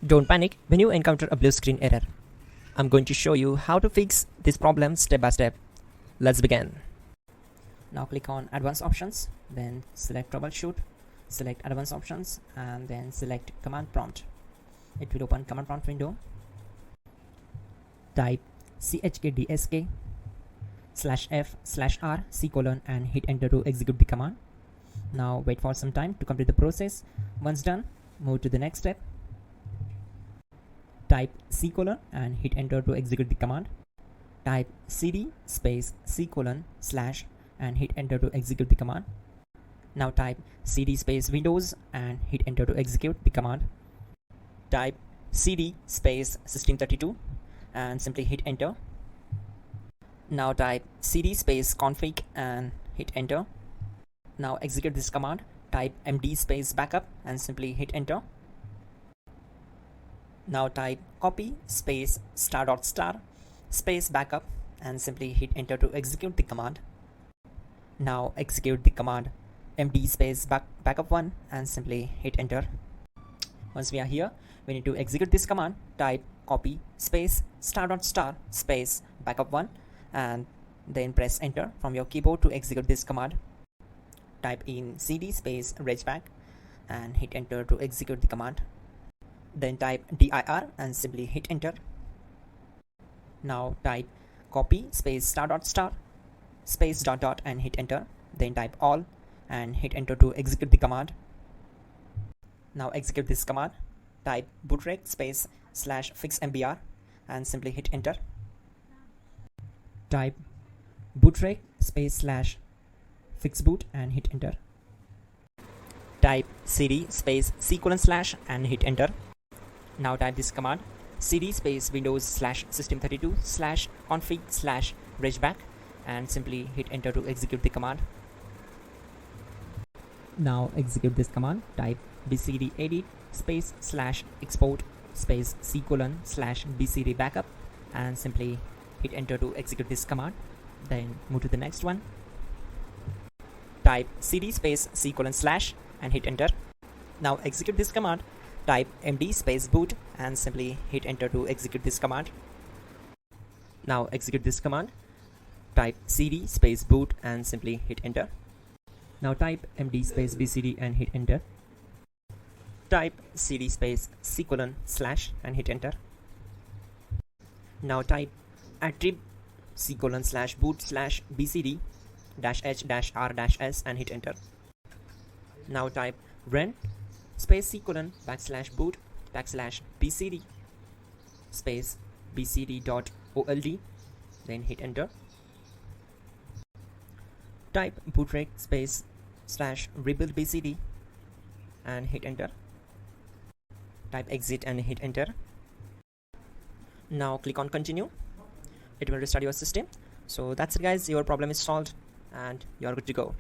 Don't panic when you encounter a blue screen error. I'm going to show you how to fix this problem step by step. Let's begin. Now click on Advanced Options, then select Troubleshoot, select Advanced Options, and then select Command Prompt. It will open Command Prompt window. Type chkdsk /f/r c:, and hit enter to execute the command. Now wait for some time to complete the process. Once done, move to the next step. Type c:, and hit enter to execute the command. Type cd space c:/ and hit enter to execute the command. Now type cd space Windows and hit enter to execute the command. Type cd space system32 and simply hit enter. Now type cd space config and hit enter. Now execute this command. Type md space backup and simply hit enter. Now type copy space *** space backup and simply hit enter to execute the command. Now execute the command md space backup1 and simply hit enter. Once we are here, we need to execute this command. Type copy space ** space backup1 and then press enter from your keyboard to execute this command. Type in cd space regback and hit enter to execute the command. Then type dir and simply hit enter. Now type copy space ** space ... and hit enter. Then type all and hit enter to execute the command. Now execute this command. Type bootrec space /fixmbr and simply hit enter. Type bootrec space /fixboot and hit enter. Type cd space c:/ and hit enter. Now type this command cd space Windows /system32 /config /regback and simply hit enter to execute the command. Now execute this command. Type bcd edit space /export space c:/ bcd backup and simply hit enter to execute this command. Then move to the next one. Type cd space c:/ and hit enter. Now execute this command. Type md space boot and simply hit enter to execute this command. Now execute this command. Type cd space boot and simply hit enter. Now type md space bcd and hit enter. Type cd space c:/ and hit enter. Now type attrib c:/boot /bcd -h-r-s and hit enter. Now type run space c:/ \boot \bcd space bcd.old, then hit enter. Type bootrec space /rebuild bcd and hit enter. Type exit and hit enter. Now click on continue. It will restart your system. So that's it guys, your problem is solved and you're good to go.